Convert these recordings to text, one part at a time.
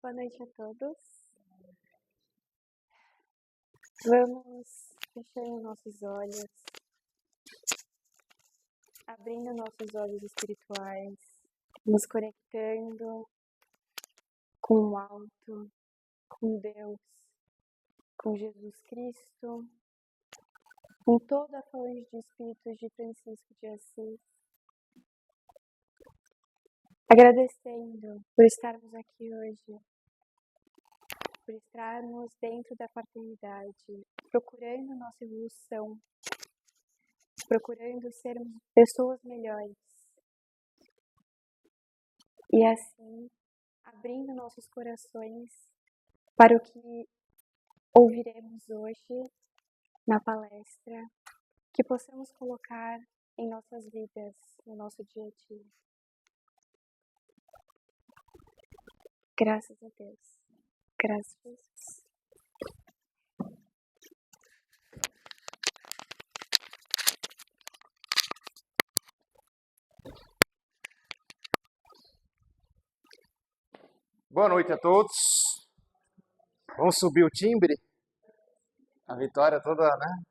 Boa noite a todos. Vamos fechando nossos olhos, abrindo nossos olhos espirituais, nos conectando com o alto, com Deus, com Jesus Cristo, com toda a falange de espíritos de Francisco de Assis. Agradecendo por estarmos aqui hoje, por estarmos dentro da fraternidade, procurando nossa evolução, procurando sermos pessoas melhores. E assim, abrindo nossos corações para o que ouviremos hoje na palestra, que possamos colocar em nossas vidas, no nosso dia a dia. Graças a Deus. Graças a Jesus. Boa noite a todos. Vamos subir o timbre? A Vitória toda, né?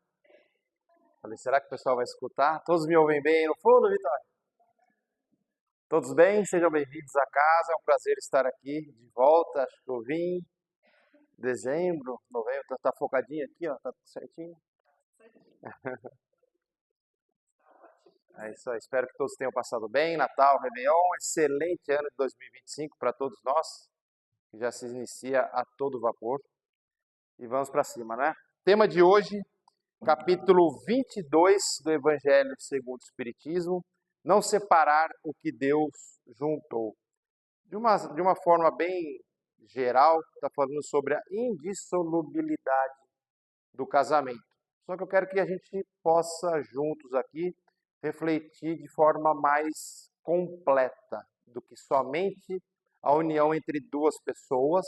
Falei, será que o pessoal vai escutar? Todos me ouvem bem no fundo, Vitória? Todos bem? Sejam bem-vindos à casa. É um prazer estar aqui de volta. Acho que eu vim em dezembro, novembro. Tá focadinho aqui, ó. Tá tudo certinho. É isso aí. Espero que todos tenham passado bem. Natal, Réveillon. Excelente ano de 2025 para todos nós. Que já se inicia a todo vapor. E vamos para cima, né? Tema de hoje, capítulo 22 do Evangelho segundo o Espiritismo. Não separar o que Deus juntou. De uma forma bem geral, está falando sobre a indissolubilidade do casamento. Só que eu quero que a gente possa juntos aqui refletir de forma mais completa do que somente a união entre duas pessoas,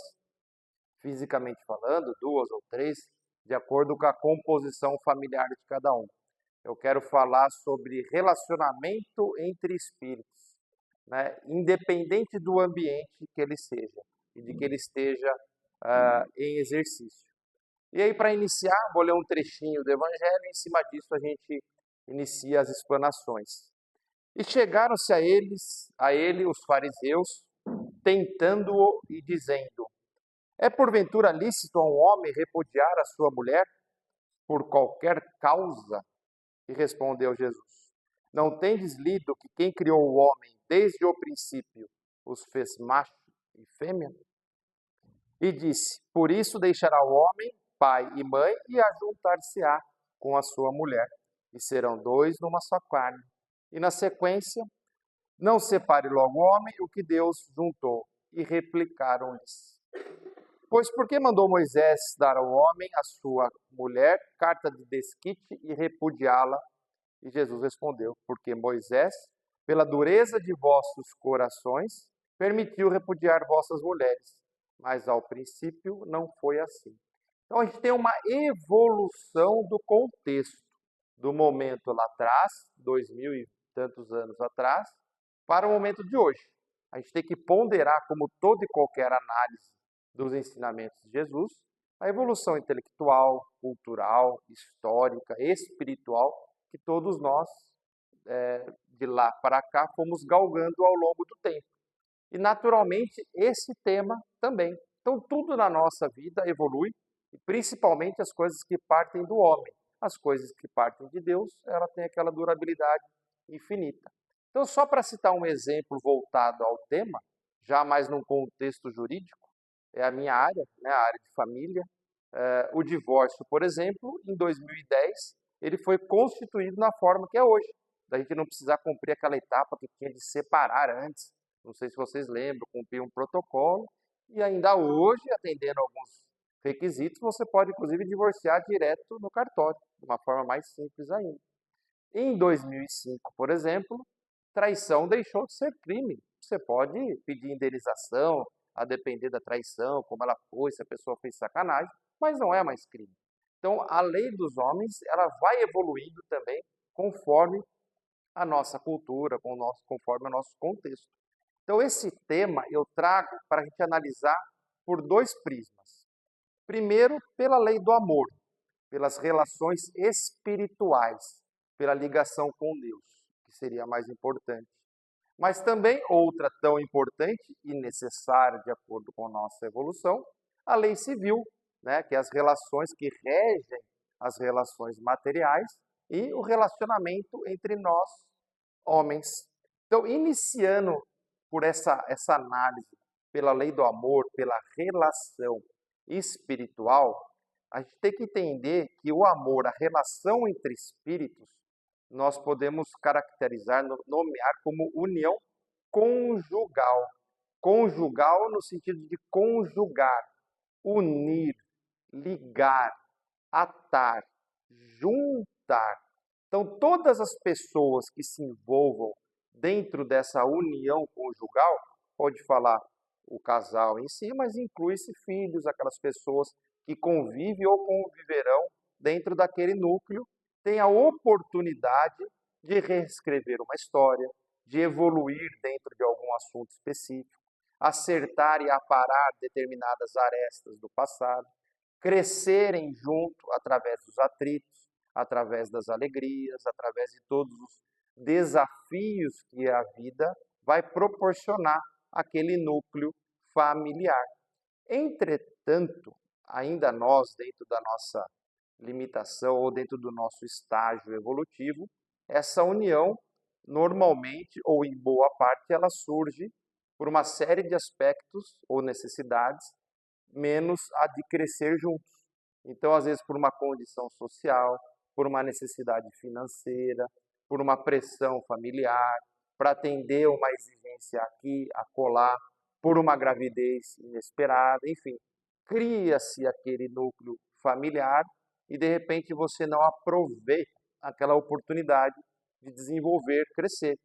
fisicamente falando, duas ou três, de acordo com a composição familiar de cada um. Eu quero falar sobre relacionamento entre espíritos, né? Independente do ambiente que ele seja e de que ele esteja em exercício. E aí, para iniciar, vou ler um trechinho do Evangelho e em cima disso a gente inicia as explanações. E chegaram-se a ele os fariseus, tentando-o e dizendo: é porventura lícito a um homem repudiar a sua mulher por qualquer causa? E respondeu Jesus: não tendes lido que quem criou o homem desde o princípio os fez macho e fêmea? E disse: por isso deixará o homem pai e mãe e ajuntar-se-á com a sua mulher, e serão dois numa só carne. E na sequência, não separe logo o homem o que Deus juntou. E replicaram-lhes: pois por que mandou Moisés dar ao homem a sua mulher carta de desquite e repudiá-la? E Jesus respondeu: porque Moisés, pela dureza de vossos corações, permitiu repudiar vossas mulheres, mas ao princípio não foi assim. Então a gente tem uma evolução do contexto, do momento lá atrás, 2000 e tantos anos atrás, para o momento de hoje. A gente tem que ponderar, como toda e qualquer análise dos ensinamentos de Jesus, a evolução intelectual, cultural, histórica, espiritual, que todos nós, de lá para cá, fomos galgando ao longo do tempo. E, naturalmente, esse tema também. Então, tudo na nossa vida evolui, e principalmente as coisas que partem do homem. As coisas que partem de Deus, ela tem aquela durabilidade infinita. Então, só para citar um exemplo voltado ao tema, já mais num contexto jurídico, é a minha área, né, a área de família. O divórcio, por exemplo, em 2010, ele foi constituído na forma que é hoje. Da gente não precisar cumprir aquela etapa que tinha de separar antes. Não sei se vocês lembram, cumprir um protocolo. E ainda hoje, atendendo alguns requisitos, você pode, inclusive, divorciar direto no cartório, de uma forma mais simples ainda. Em 2005, por exemplo, traição deixou de ser crime. Você pode pedir indenização, a depender da traição, como ela foi, se a pessoa fez sacanagem, mas não é mais crime. Então, a lei dos homens, ela vai evoluindo também conforme a nossa cultura, conforme o nosso contexto. Então, esse tema eu trago para a gente analisar por dois prismas. Primeiro, pela lei do amor, pelas relações espirituais, pela ligação com Deus, que seria a mais importante. Mas também outra tão importante e necessária, de acordo com a nossa evolução, a lei civil, né, que é as relações que regem as relações materiais e o relacionamento entre nós, homens. Então, iniciando por essa análise, pela lei do amor, pela relação espiritual, a gente tem que entender que o amor, a relação entre espíritos, nós podemos caracterizar, nomear como união conjugal. Conjugal no sentido de conjugar, unir, ligar, atar, juntar. Então, todas as pessoas que se envolvam dentro dessa união conjugal, pode falar o casal em si, mas inclui-se filhos, aquelas pessoas que convivem ou conviverão dentro daquele núcleo, tem a oportunidade de reescrever uma história, de evoluir dentro de algum assunto específico, acertar e aparar determinadas arestas do passado, crescerem junto através dos atritos, através das alegrias, através de todos os desafios que a vida vai proporcionar àquele núcleo familiar. Entretanto, ainda nós, dentro da nossa limitação ou dentro do nosso estágio evolutivo, essa união, normalmente, ou em boa parte, ela surge por uma série de aspectos ou necessidades, menos a de crescer juntos. Então, às vezes, por uma condição social, por uma necessidade financeira, por uma pressão familiar, para atender uma exigência aqui, acolá, por uma gravidez inesperada, enfim, cria-se aquele núcleo familiar e, de repente, você não aproveita aquela oportunidade de desenvolver, crescer.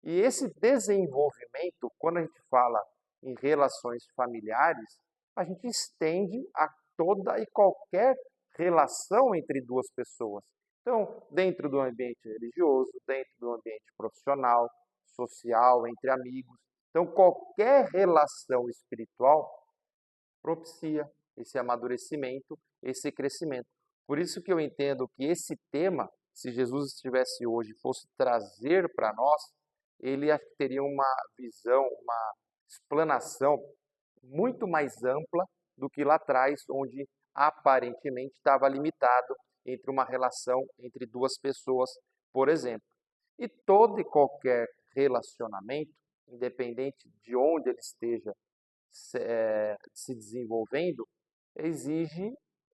E esse desenvolvimento, quando a gente fala em relações familiares, a gente estende a toda e qualquer relação entre duas pessoas. Então, dentro do ambiente religioso, dentro do ambiente profissional, social, entre amigos. Então, qualquer relação espiritual propicia esse amadurecimento, esse crescimento. Por isso que eu entendo que esse tema, se Jesus estivesse hoje e fosse trazer para nós, ele teria uma visão, uma explanação muito mais ampla do que lá atrás, onde aparentemente estava limitado entre uma relação entre duas pessoas, por exemplo. E todo e qualquer relacionamento, independente de onde ele esteja se desenvolvendo, exige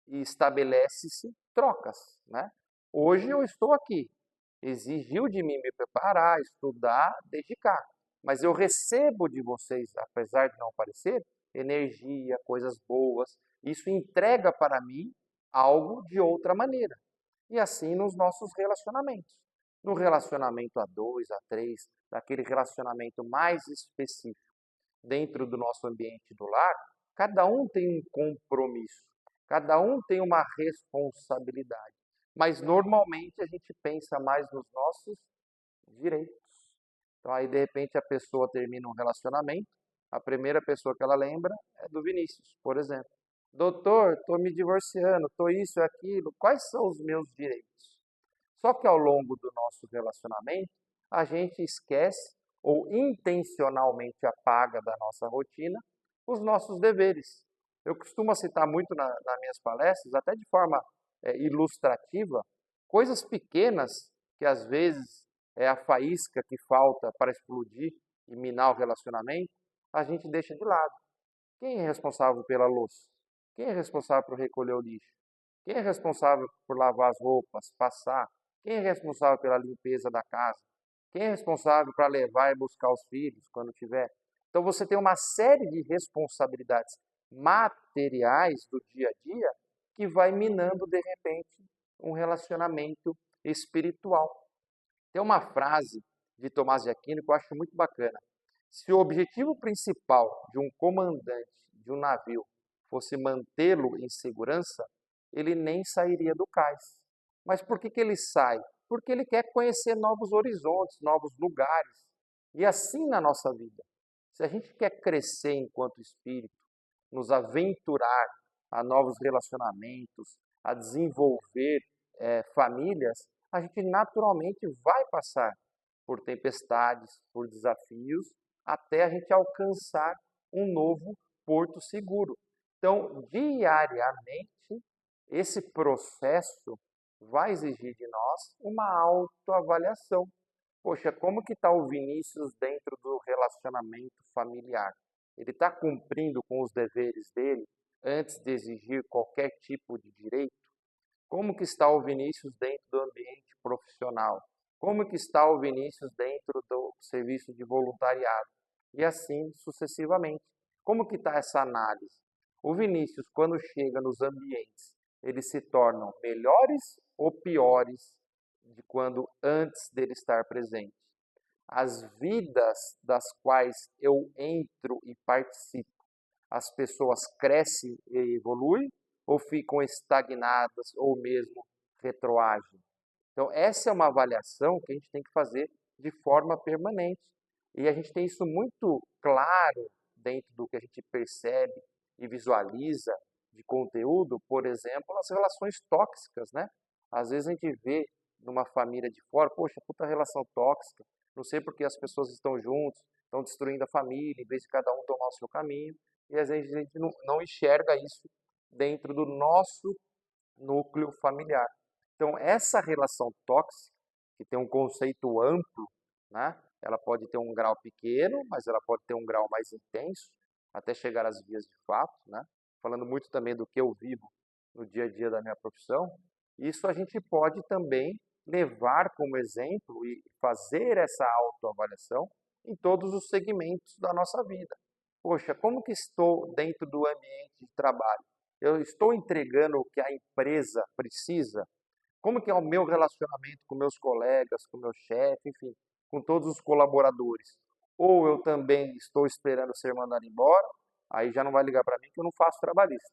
e estabelece-se trocas, né? Hoje eu estou aqui, exigiu de mim me preparar, estudar, dedicar, mas eu recebo de vocês, apesar de não parecer, energia, coisas boas, isso entrega para mim algo de outra maneira. E assim nos nossos relacionamentos. No relacionamento a dois, a três, daquele relacionamento mais específico dentro do nosso ambiente do lar, cada um tem um compromisso, cada um tem uma responsabilidade. Mas normalmente a gente pensa mais nos nossos direitos. Então aí de repente a pessoa termina um relacionamento, a primeira pessoa que ela lembra é do Vinícius, por exemplo. Doutor, estou me divorciando, estou isso e aquilo, quais são os meus direitos? Só que ao longo do nosso relacionamento, a gente esquece ou intencionalmente apaga da nossa rotina os nossos deveres. Eu costumo citar muito nas minhas palestras, até de forma ilustrativa, coisas pequenas que às vezes é a faísca que falta para explodir e minar o relacionamento, a gente deixa de lado. Quem é responsável pela louça? Quem é responsável por recolher o lixo? Quem é responsável por lavar as roupas, passar? Quem é responsável pela limpeza da casa? Quem é responsável para levar e buscar os filhos quando tiver? Então você tem uma série de responsabilidades materiais do dia a dia que vai minando de repente um relacionamento espiritual. Tem uma frase de Tomás de Aquino que eu acho muito bacana. Se o objetivo principal de um comandante de um navio fosse mantê-lo em segurança, ele nem sairia do cais. Mas por que ele sai? Porque ele quer conhecer novos horizontes, novos lugares. E assim na nossa vida. Se a gente quer crescer enquanto espírito, nos aventurar a novos relacionamentos, a desenvolver famílias, a gente naturalmente vai passar por tempestades, por desafios, até a gente alcançar um novo porto seguro. Então, diariamente, esse processo vai exigir de nós uma autoavaliação. Poxa, como que está o Vinícius dentro do relacionamento familiar? Ele está cumprindo com os deveres dele antes de exigir qualquer tipo de direito? Como que está o Vinícius dentro do ambiente profissional? Como que está o Vinícius dentro do serviço de voluntariado? E assim sucessivamente. Como que está essa análise? O Vinícius, quando chega nos ambientes, eles se tornam melhores ou piores de quando antes dele estar presente? As vidas das quais eu entro e participo, as pessoas crescem e evoluem ou ficam estagnadas ou mesmo retroagem? Então, essa é uma avaliação que a gente tem que fazer de forma permanente. E a gente tem isso muito claro dentro do que a gente percebe e visualiza de conteúdo, por exemplo, as relações tóxicas, né? Às vezes a gente vê numa família de fora, poxa, puta relação tóxica, não sei porque as pessoas estão juntos, estão destruindo a família, em vez de cada um tomar o seu caminho, e às vezes a gente não enxerga isso dentro do nosso núcleo familiar. Então, essa relação tóxica, que tem um conceito amplo, né? Ela pode ter um grau pequeno, mas ela pode ter um grau mais intenso, até chegar às vias de fato, né? Falando muito também do que eu vivo no dia a dia da minha profissão. Isso a gente pode também levar como exemplo e fazer essa autoavaliação em todos os segmentos da nossa vida. Poxa, como que estou dentro do ambiente de trabalho? Eu estou entregando o que a empresa precisa? Como que é o meu relacionamento com meus colegas, com meu chefe, enfim, com todos os colaboradores? Ou eu também estou esperando ser mandado embora, aí já não vai ligar para mim que eu não faço trabalhista.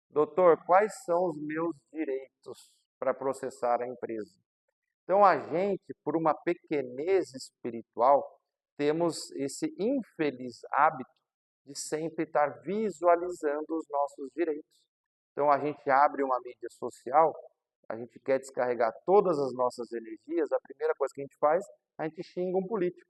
Doutor, quais são os meus direitos para processar a empresa? Então a gente, por uma pequenez espiritual, temos esse infeliz hábito de sempre estar visualizando os nossos direitos. Então a gente abre uma mídia social, a gente quer descarregar todas as nossas energias, a primeira coisa que a gente faz, a gente xinga um político.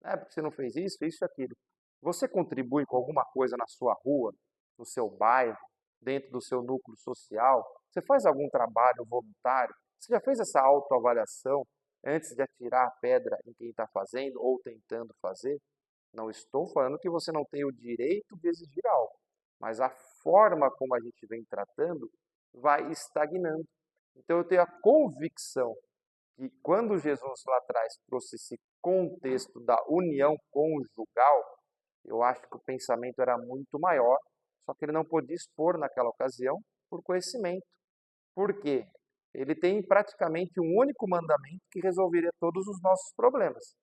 Porque você não fez isso, isso e aquilo. Você contribui com alguma coisa na sua rua, no seu bairro, dentro do seu núcleo social? Você faz algum trabalho voluntário? Você já fez essa autoavaliação antes de atirar a pedra em quem está fazendo ou tentando fazer? Não estou falando que você não tem o direito de exigir algo, mas a forma como a gente vem tratando vai estagnando. Então eu tenho a convicção que quando Jesus lá atrás trouxe esse contexto da união conjugal, eu acho que o pensamento era muito maior, só que ele não podia expor naquela ocasião por conhecimento. Por quê? Ele tem praticamente um único mandamento que resolveria todos os nossos problemas,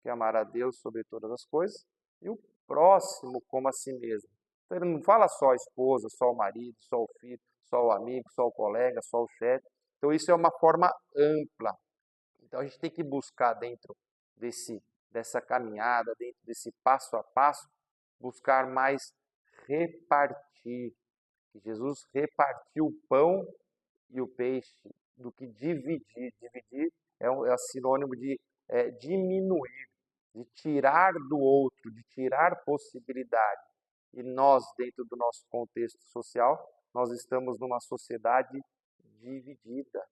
que é amar a Deus sobre todas as coisas e o próximo como a si mesmo. Então ele não fala só a esposa, só o marido, só o filho, só o amigo, só o colega, só o chefe. Então isso é uma forma ampla. Então a gente tem que buscar dentro dessa caminhada, dentro desse passo a passo, buscar mais repartir. Jesus repartiu o pão e o peixe do que dividir. Dividir é sinônimo de diminuir, de tirar do outro, de tirar possibilidade. E nós, dentro do nosso contexto social, nós estamos numa sociedade dividida.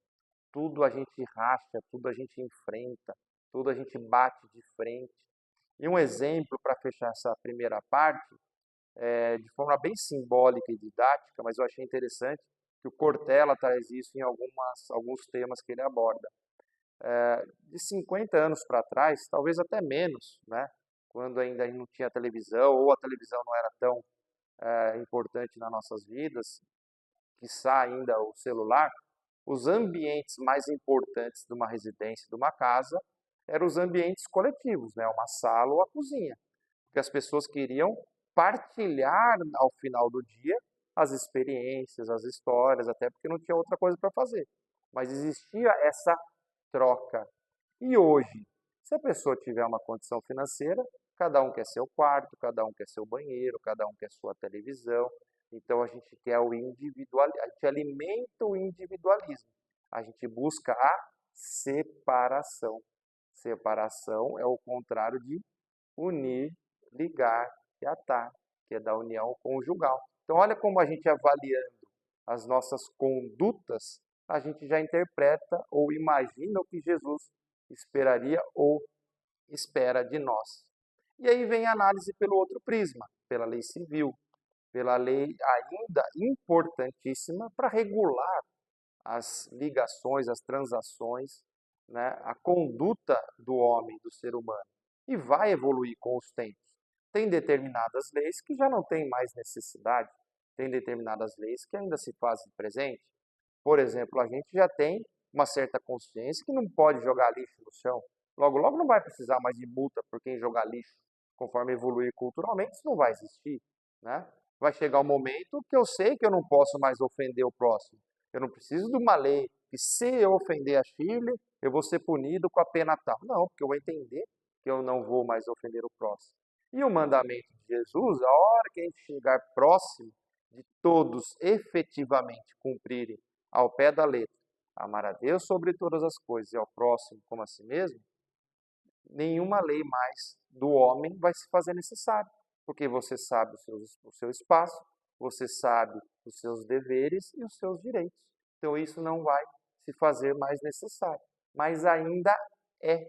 Tudo a gente racha, tudo a gente enfrenta, tudo a gente bate de frente. E um exemplo para fechar essa primeira parte, de forma bem simbólica e didática, mas eu achei interessante que o Cortella traz isso em alguns temas que ele aborda. De 50 anos para trás, talvez até menos, né? Quando ainda não tinha televisão, ou a televisão não era tão importante nas nossas vidas, quiçá ainda o celular, os ambientes mais importantes de uma residência, de uma casa, eram os ambientes coletivos, né? Uma sala ou a cozinha. Porque as pessoas queriam partilhar ao final do dia as experiências, as histórias, até porque não tinha outra coisa para fazer. Mas existia essa troca. E hoje, se a pessoa tiver uma condição financeira, cada um quer seu quarto, cada um quer seu banheiro, cada um quer sua televisão. Então a gente quer o individualismo, a gente alimenta o individualismo. A gente busca a separação. Separação é o contrário de unir, ligar e atar, que é da união conjugal. Então olha como a gente avaliando as nossas condutas, a gente já interpreta ou imagina o que Jesus esperaria ou espera de nós. E aí vem a análise pelo outro prisma, pela lei civil, pela lei ainda importantíssima para regular as ligações, as transações, né, a conduta do homem, do ser humano. E vai evoluir com os tempos. Tem determinadas leis que já não têm mais necessidade, tem determinadas leis que ainda se fazem presente. Por exemplo, a gente já tem uma certa consciência que não pode jogar lixo no chão. Logo, logo não vai precisar mais de multa por quem jogar lixo. Conforme evoluir culturalmente, isso não vai existir, né? Vai chegar um momento que eu sei que eu não posso mais ofender o próximo. Eu não preciso de uma lei que se eu ofender a Shirley, eu vou ser punido com a pena tal. Não, porque eu vou entender que eu não vou mais ofender o próximo. E o mandamento de Jesus, a hora que a gente chegar próximo de todos efetivamente cumprirem ao pé da letra, amar a Deus sobre todas as coisas e ao próximo como a si mesmo, nenhuma lei mais do homem vai se fazer necessária, porque você sabe o seu espaço, você sabe os seus deveres e os seus direitos. Então isso não vai se fazer mais necessário, mas ainda é.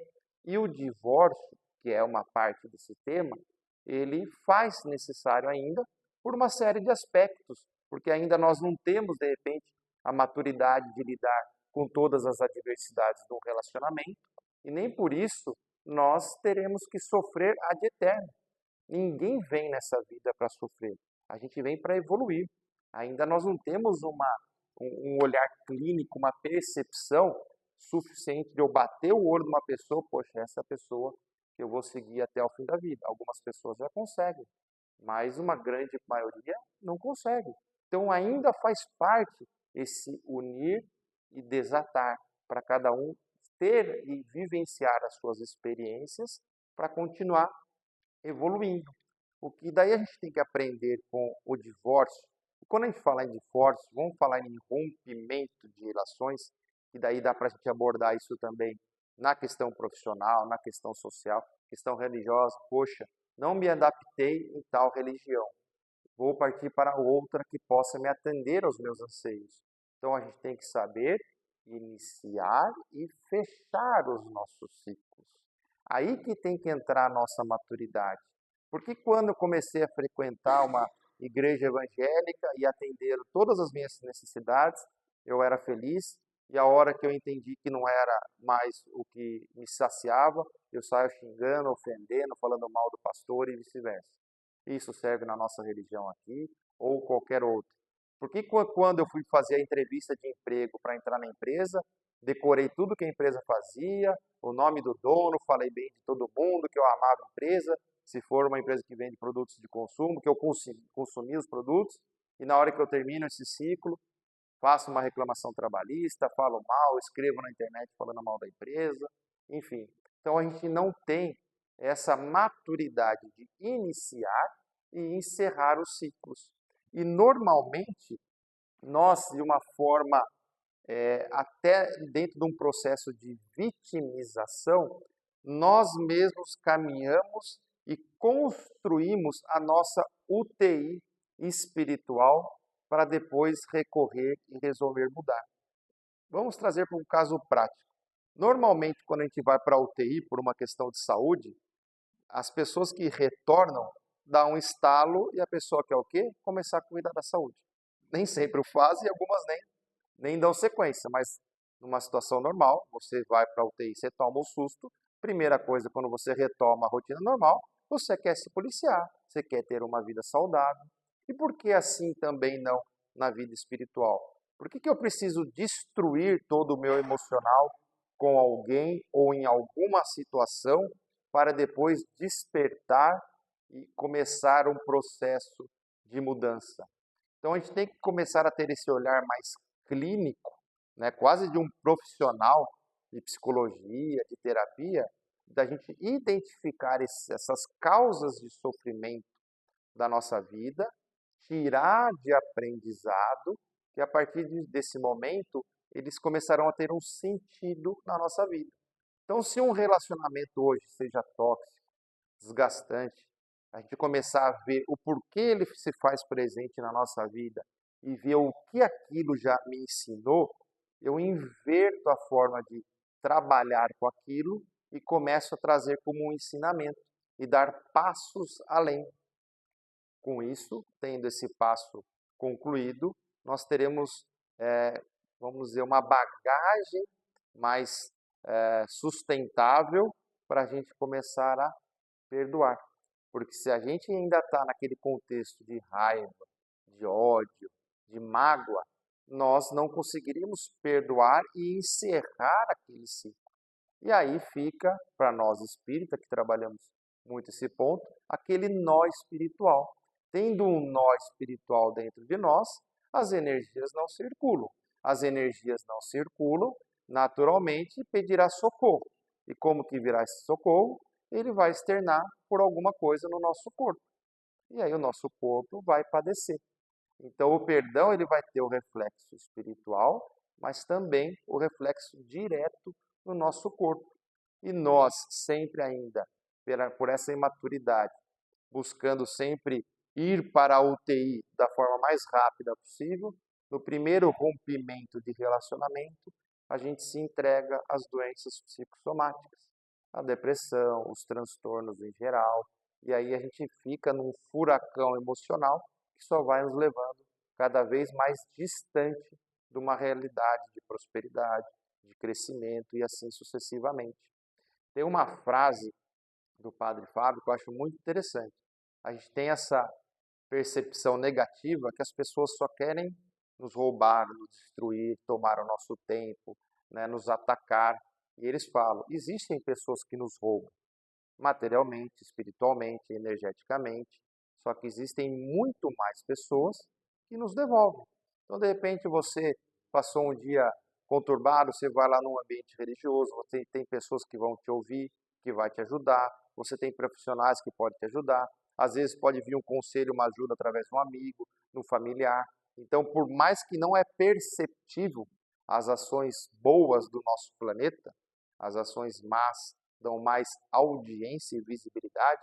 E o divórcio, que é uma parte desse tema, ele faz necessário ainda por uma série de aspectos, porque ainda nós não temos, de repente, a maturidade de lidar com todas as adversidades do relacionamento, e nem por isso nós teremos que sofrer ad eterno. Ninguém vem nessa vida para sofrer, a gente vem para evoluir. Ainda nós não temos um olhar clínico, uma percepção suficiente de eu bater o olho numa pessoa, poxa, essa pessoa que eu vou seguir até o fim da vida. Algumas pessoas já conseguem, mas uma grande maioria não consegue. Então ainda faz parte esse unir e desatar, para cada um ter e vivenciar as suas experiências para continuar evoluindo. O que daí a gente tem que aprender com o divórcio. E quando a gente fala em divórcio, vamos falar em rompimento de relações, e daí dá para a gente abordar isso também na questão profissional, na questão social, questão religiosa. Poxa, não me adaptei em tal religião. Vou partir para outra que possa me atender aos meus anseios. Então a gente tem que saber iniciar e fechar os nossos ciclos. Aí que tem que entrar a nossa maturidade. Porque quando eu comecei a frequentar uma igreja evangélica e atender todas as minhas necessidades, eu era feliz, e a hora que eu entendi que não era mais o que me saciava, eu saio xingando, ofendendo, falando mal do pastor e vice-versa. Isso serve na nossa religião aqui ou qualquer outra. Porque quando eu fui fazer a entrevista de emprego para entrar na empresa, decorei tudo que a empresa fazia, o nome do dono, falei bem de todo mundo, que eu amava a empresa, se for uma empresa que vende produtos de consumo, que eu consumi os produtos, e na hora que eu termino esse ciclo, faço uma reclamação trabalhista, falo mal, escrevo na internet falando mal da empresa, enfim. Então a gente não tem essa maturidade de iniciar e encerrar os ciclos. E normalmente nós, de uma forma até dentro de um processo de vitimização, nós mesmos caminhamos e construímos a nossa UTI espiritual para depois recorrer e resolver mudar. Vamos trazer para um caso prático. Normalmente, quando a gente vai para a UTI por uma questão de saúde, as pessoas que retornam dão um estalo e a pessoa quer o quê? Começar a cuidar da saúde. Nem sempre o faz e algumas nem dão sequência, mas numa situação normal, você vai para a UTI, você toma um susto. Primeira coisa, quando você retoma a rotina normal, você quer se policiar, você quer ter uma vida saudável. E por que assim também não na vida espiritual? Por que eu preciso destruir todo o meu emocional com alguém ou em alguma situação para depois despertar e começar um processo de mudança? Então a gente tem que começar a ter esse olhar mais clínico, né, quase de um profissional de psicologia, de terapia, da gente identificar essas causas de sofrimento da nossa vida tirar de aprendizado, que a partir desse momento eles começarão a ter um sentido na nossa vida. Então, se um relacionamento hoje seja tóxico, desgastante, a gente começar a ver o porquê ele se faz presente na nossa vida e ver o que aquilo já me ensinou, eu inverto a forma de trabalhar com aquilo e começo a trazer como um ensinamento e dar passos além. Com isso, tendo esse passo concluído, nós teremos, vamos dizer, uma bagagem mais sustentável para a gente começar a perdoar. Porque se a gente ainda está naquele contexto de raiva, de ódio, de mágoa, nós não conseguiríamos perdoar e encerrar aquele ciclo. E aí fica, para nós espíritas, que trabalhamos muito esse ponto, aquele nó espiritual. Tendo um nó espiritual dentro de nós, as energias não circulam. As energias não circulam, naturalmente pedirá socorro. E como que virá esse socorro? Ele vai externar por alguma coisa no nosso corpo. E aí o nosso corpo vai padecer. Então o perdão ele vai ter o reflexo espiritual, mas também o reflexo direto no nosso corpo. E nós sempre ainda, por essa imaturidade, buscando sempre ir para a UTI da forma mais rápida possível, no primeiro rompimento de relacionamento, a gente se entrega às doenças psicossomáticas, a depressão, os transtornos em geral, e aí a gente fica num furacão emocional que só vai nos levando cada vez mais distante de uma realidade de prosperidade, de crescimento e assim sucessivamente. Tem uma frase do Padre Fábio que eu acho muito interessante. A gente tem essa percepção negativa que as pessoas só querem nos roubar, nos destruir, tomar o nosso tempo, né, nos atacar. E eles falam, existem pessoas que nos roubam materialmente, espiritualmente, energeticamente, só que existem muito mais pessoas que nos devolvem. Então, de repente, você passou um dia conturbado, você vai lá num ambiente religioso, você tem pessoas que vão te ouvir, que vai te ajudar, você tem profissionais que podem te ajudar, às vezes pode vir um conselho, uma ajuda através de um amigo, de um familiar. Então, por mais que não é perceptível as ações boas do nosso planeta, as ações más dão mais audiência e visibilidade,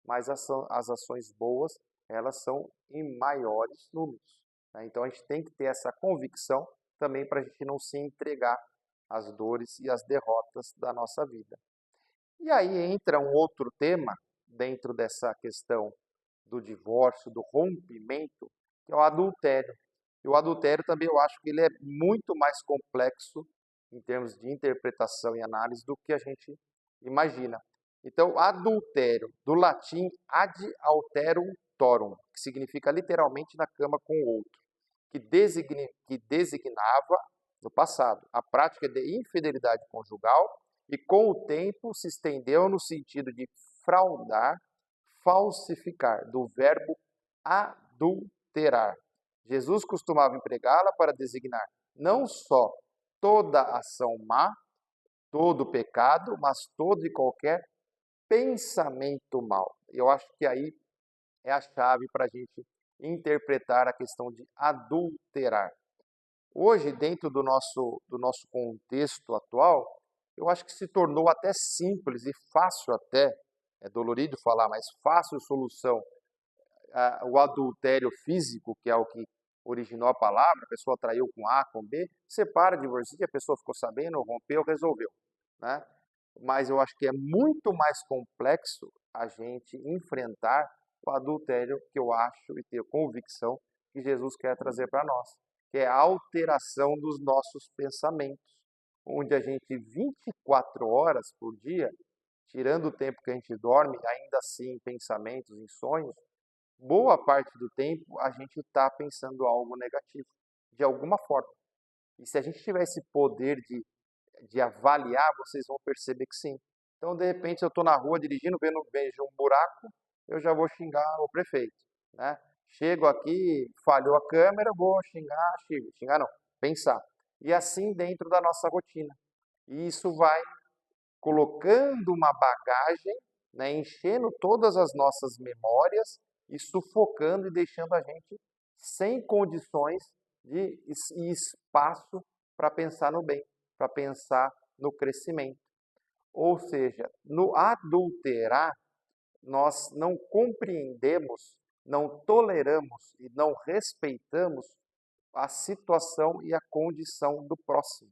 mas as ações boas, elas são em maiores números. Né? Então, a gente tem que ter essa convicção também para a gente não se entregar às dores e às derrotas da nossa vida. E aí entra um outro tema dentro dessa questão do divórcio, do rompimento, que é o adultério. E o adultério também eu acho que ele é muito mais complexo em termos de interpretação e análise do que a gente imagina. Então, adultério, do latim ad alterum torum, que significa literalmente na cama com o outro, que designava, no passado, a prática de infidelidade conjugal e com o tempo se estendeu no sentido de fraudar, falsificar, do verbo adulterar. Jesus costumava empregá-la para designar não só toda ação má, todo pecado, mas todo e qualquer pensamento mau. Eu acho que aí é a chave para a gente interpretar a questão de adulterar. Hoje, dentro do nosso contexto atual, eu acho que se tornou até simples e fácil até, é dolorido falar, mas fácil solução, o adultério físico, que é o que originou a palavra, a pessoa traiu com A, com B, separa, divorcia, a pessoa ficou sabendo, rompeu, resolveu. Né? Mas eu acho que é muito mais complexo a gente enfrentar o adultério que eu acho e tenho convicção que Jesus quer trazer para nós, que é a alteração dos nossos pensamentos, onde a gente 24 horas por dia, tirando o tempo que a gente dorme, ainda assim em pensamentos, em sonhos, boa parte do tempo a gente está pensando algo negativo, de alguma forma. E se a gente tiver esse poder de avaliar, vocês vão perceber que sim. Então, de repente, eu estou na rua dirigindo, vejo um buraco, eu já vou xingar o prefeito. Né? Chego aqui, falhou a câmera, vou xingar, xingar não, pensar. E assim dentro da nossa rotina. E isso vai colocando uma bagagem, né, enchendo todas as nossas memórias e sufocando e deixando a gente sem condições e espaço para pensar no bem, para pensar no crescimento. Ou seja, no adulterar, nós não compreendemos, não toleramos e não respeitamos a situação e a condição do próximo.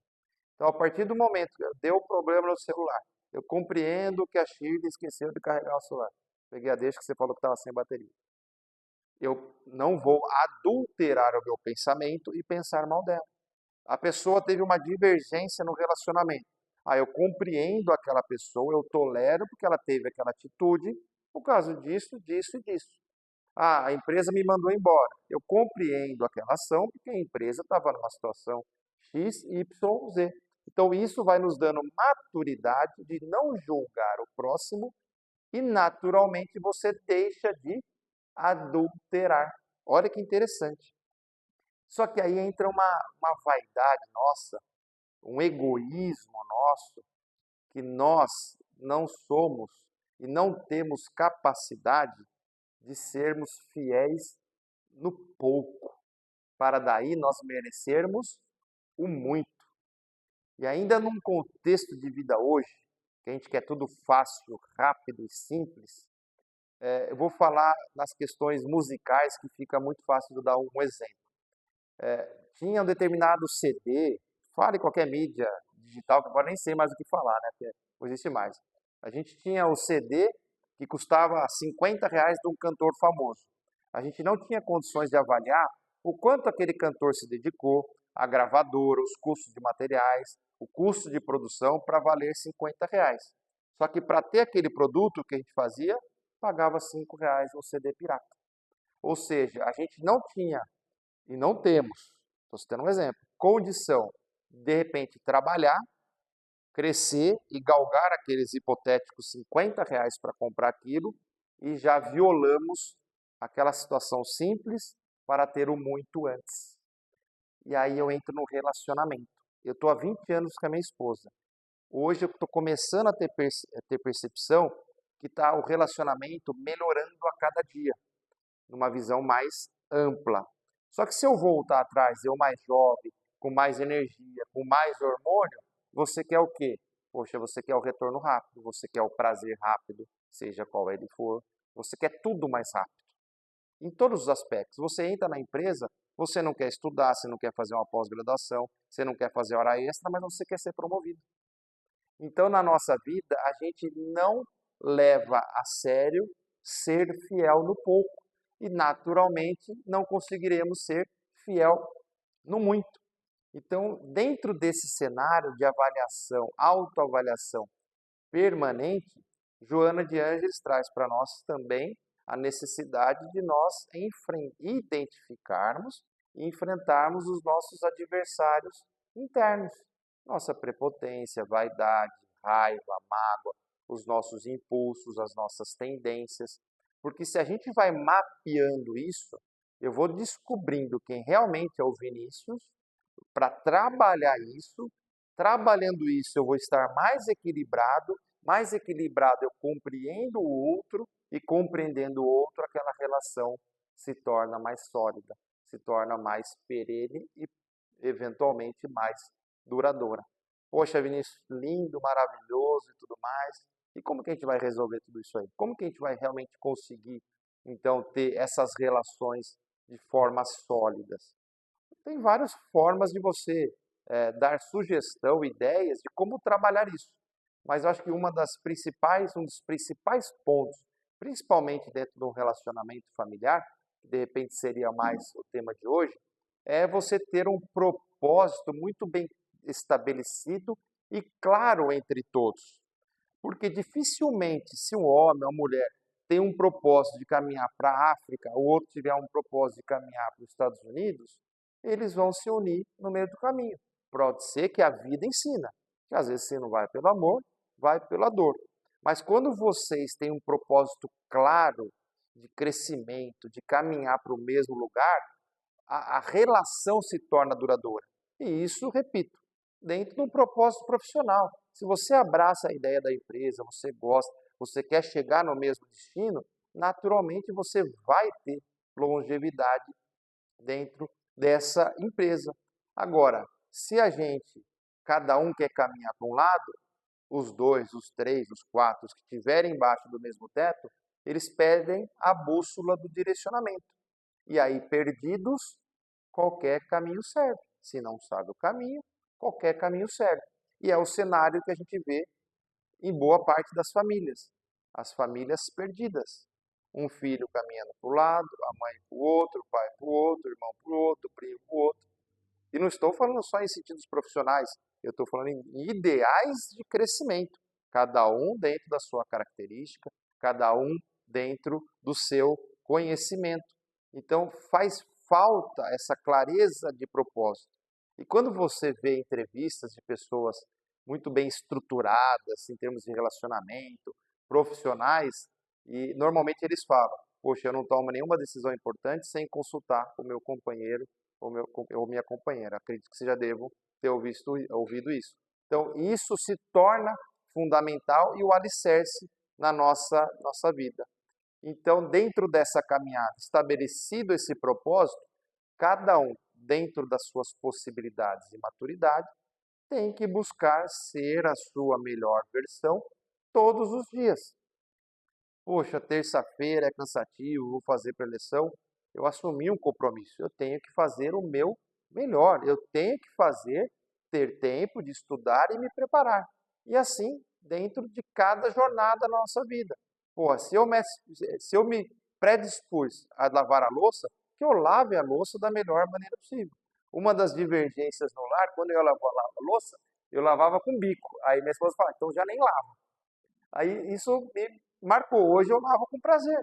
Então, a partir do momento que deu problema no celular, eu compreendo que a Shirley esqueceu de carregar o celular. Peguei a deixa que você falou que estava sem bateria. Eu não vou adulterar o meu pensamento e pensar mal dela. A pessoa teve uma divergência no relacionamento. Eu compreendo aquela pessoa, eu tolero porque ela teve aquela atitude por causa disso, disso e disso. A empresa me mandou embora. Eu compreendo aquela ação porque a empresa estava numa situação X, Y, Z. Então isso vai nos dando maturidade de não julgar o próximo e naturalmente você deixa de adulterar. Olha que interessante. Só que aí entra uma vaidade nossa, um egoísmo nosso, que nós não somos e não temos capacidade de sermos fiéis no pouco, para daí nós merecermos o muito. E ainda num contexto de vida hoje, que a gente quer tudo fácil, rápido e simples, eu vou falar nas questões musicais que fica muito fácil de dar um exemplo. Tinha um determinado CD, fale qualquer mídia digital, que agora nem sei mais o que falar, né? Porque não existe mais. A gente tinha o CD que custava R$ 50 de um cantor famoso. A gente não tinha condições de avaliar o quanto aquele cantor se dedicou, a gravadora, os custos de materiais, o custo de produção para valer R$ 50. Só que para ter aquele produto que a gente fazia, pagava R$ 5 um CD pirata. Ou seja, a gente não tinha e não temos, estou citando um exemplo, condição de repente trabalhar, crescer e galgar aqueles hipotéticos R$ 50 para comprar aquilo e já violamos aquela situação simples para ter o muito antes. E aí eu entro no relacionamento. Eu estou há 20 anos com a minha esposa. Hoje eu estou começando a ter percepção que está o relacionamento melhorando a cada dia, numa visão mais ampla. Só que se eu voltar atrás, eu mais jovem, com mais energia, com mais hormônio, você quer o quê? Poxa, você quer o retorno rápido, você quer o prazer rápido, seja qual ele for, você quer tudo mais rápido. Em todos os aspectos. Você entra na empresa, você não quer estudar, você não quer fazer uma pós-graduação, você não quer fazer hora extra, mas você quer ser promovido. Então, na nossa vida, a gente não leva a sério ser fiel no pouco e, naturalmente, não conseguiremos ser fiel no muito. Então, dentro desse cenário de avaliação, autoavaliação permanente, Joana de Ângeles traz para nós também a necessidade de nós identificarmos e enfrentarmos os nossos adversários internos. Nossa prepotência, vaidade, raiva, mágoa, os nossos impulsos, as nossas tendências. Porque se a gente vai mapeando isso, eu vou descobrindo quem realmente é o Vinícius, para trabalhar isso. Trabalhando isso, eu vou estar mais equilibrado eu compreendo o outro, e compreendendo o outro, aquela relação se torna mais sólida, se torna mais perene e, eventualmente, mais duradoura. Poxa, Vinícius, lindo, maravilhoso e tudo mais. E como que a gente vai resolver tudo isso aí? Como que a gente vai realmente conseguir, então, ter essas relações de formas sólidas? Tem várias formas de você dar sugestão, ideias de como trabalhar isso. Mas eu acho que um dos principais pontos, principalmente dentro de um relacionamento familiar, que de repente seria mais o tema de hoje, é você ter um propósito muito bem estabelecido e claro entre todos. Porque dificilmente, se um homem ou uma mulher tem um propósito de caminhar para a África, o outro tiver um propósito de caminhar para os Estados Unidos, eles vão se unir no meio do caminho. Pode ser que a vida ensina, que às vezes você não vai pelo amor, vai pela dor. Mas quando vocês têm um propósito claro de crescimento, de caminhar para o mesmo lugar, a relação se torna duradoura. E isso, repito, dentro de um propósito profissional. Se você abraça a ideia da empresa, você gosta, você quer chegar no mesmo destino, naturalmente você vai ter longevidade dentro dessa empresa. Agora, se a gente, cada um quer caminhar para um lado, os dois, os três, os quatro, os que estiverem embaixo do mesmo teto, eles perdem a bússola do direcionamento. E aí, perdidos, qualquer caminho serve. Se não sabe o caminho, qualquer caminho serve. E é o cenário que a gente vê em boa parte das famílias. As famílias perdidas. Um filho caminhando para o lado, a mãe para o outro, o pai para o outro, o irmão para o outro, o primo para o outro. E não estou falando só em sentidos profissionais, eu estou falando em ideais de crescimento. Cada um dentro da sua característica, cada um dentro do seu conhecimento. Então faz falta essa clareza de propósito. E quando você vê entrevistas de pessoas muito bem estruturadas em termos de relacionamento, profissionais, e normalmente eles falam: poxa, eu não tomo nenhuma decisão importante sem consultar o meu companheiro ou minha companheira. Acredito que você já deva ter ouvido isso. Então, isso se torna fundamental e o alicerce na nossa vida. Então, dentro dessa caminhada, estabelecido esse propósito, cada um, dentro das suas possibilidades e maturidade, tem que buscar ser a sua melhor versão todos os dias. Poxa, terça-feira é cansativo, vou fazer preleção. Eu assumi um compromisso. Eu tenho que fazer o meu melhor. Eu tenho que ter tempo de estudar e me preparar. E assim, dentro de cada jornada da nossa vida. Pô, se eu me predispus a lavar a louça, que eu lave a louça da melhor maneira possível. Uma das divergências no lar, quando eu lavava a louça, eu lavava com bico. Aí minha esposa fala: então já nem lavo. Aí isso me marcou. Hoje eu lavo com prazer.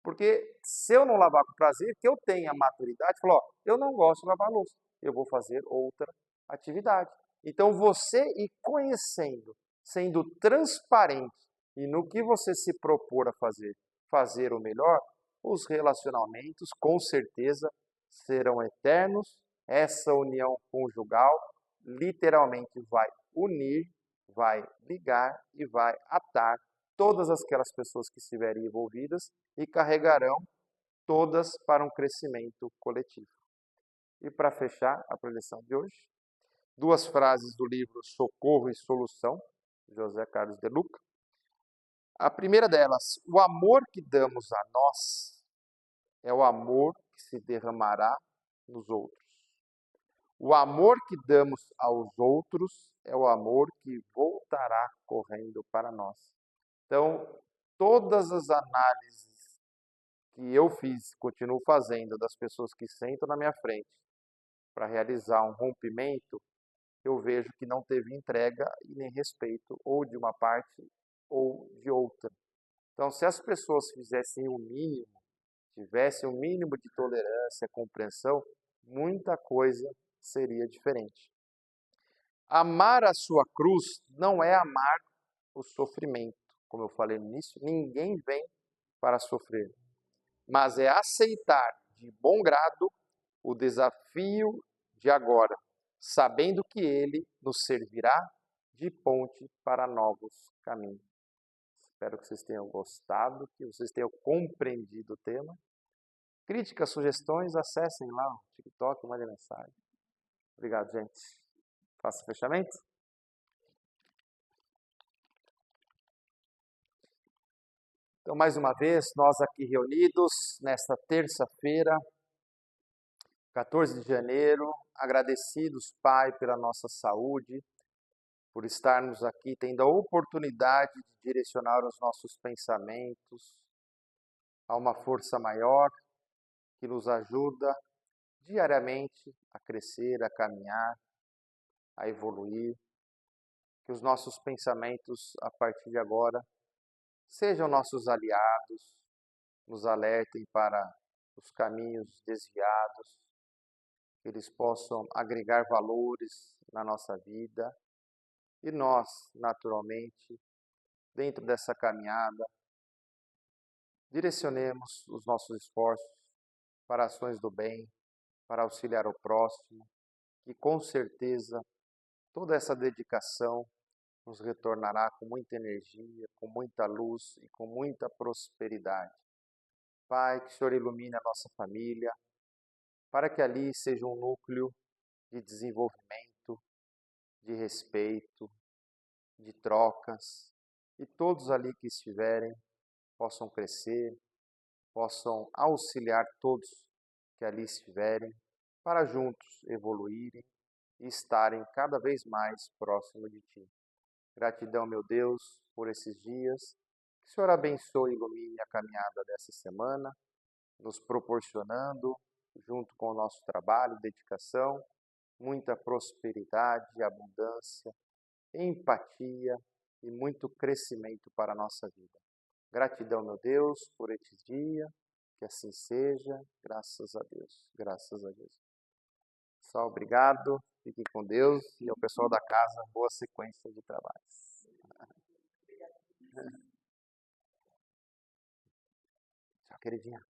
Porque se eu não lavar com prazer, que eu tenha maturidade, falo, ó, eu não gosto de lavar louça, eu vou fazer outra atividade. Então você ir conhecendo, sendo transparente e no que você se propor a fazer o melhor, os relacionamentos com certeza serão eternos. Essa união conjugal literalmente vai unir, vai ligar e vai atar todas aquelas pessoas que estiverem envolvidas e carregarão todas para um crescimento coletivo. E para fechar a preleção de hoje, duas frases do livro Socorro e Solução, José Carlos de Luca. A primeira delas: o amor que damos a nós é o amor que se derramará nos outros. O amor que damos aos outros é o amor que voltará correndo para nós. Então, todas as análises que eu fiz, continuo fazendo, das pessoas que sentam na minha frente para realizar um rompimento, eu vejo que não teve entrega e nem respeito, ou de uma parte ou de outra. Então, se as pessoas fizessem o mínimo, tivessem o mínimo de tolerância, compreensão, muita coisa seria diferente. Amar a sua cruz não é amar o sofrimento. Como eu falei no início, ninguém vem para sofrer, mas é aceitar de bom grado o desafio de agora, sabendo que ele nos servirá de ponte para novos caminhos. Espero que vocês tenham gostado, que vocês tenham compreendido o tema. Críticas, sugestões, acessem lá o TikTok, mandem mensagem. Obrigado, gente. Faça o fechamento. Então, mais uma vez, nós aqui reunidos nesta terça-feira, 14 de janeiro, agradecidos, Pai, pela nossa saúde, por estarmos aqui tendo a oportunidade de direcionar os nossos pensamentos a uma força maior que nos ajuda diariamente a crescer, a caminhar, a evoluir. Que os nossos pensamentos, a partir de agora, sejam nossos aliados, nos alertem para os caminhos desviados, que eles possam agregar valores na nossa vida e nós, naturalmente, dentro dessa caminhada, direcionemos os nossos esforços para ações do bem, para auxiliar o próximo, e com certeza toda essa dedicação nos retornará com muita energia, com muita luz e com muita prosperidade. Pai, que o Senhor ilumine a nossa família, para que ali seja um núcleo de desenvolvimento, de respeito, de trocas, e todos ali que estiverem possam crescer, possam auxiliar todos que ali estiverem, para juntos evoluírem e estarem cada vez mais próximo de Ti. Gratidão, meu Deus, por esses dias. Que o Senhor abençoe e ilumine a caminhada dessa semana, nos proporcionando, junto com o nosso trabalho, dedicação, muita prosperidade, abundância, empatia e muito crescimento para a nossa vida. Gratidão, meu Deus, por este dia, que assim seja, graças a Deus, graças a Deus. Só obrigado, fiquem com Deus e ao pessoal da casa, boa sequência de trabalhos. Tchau, queridinha.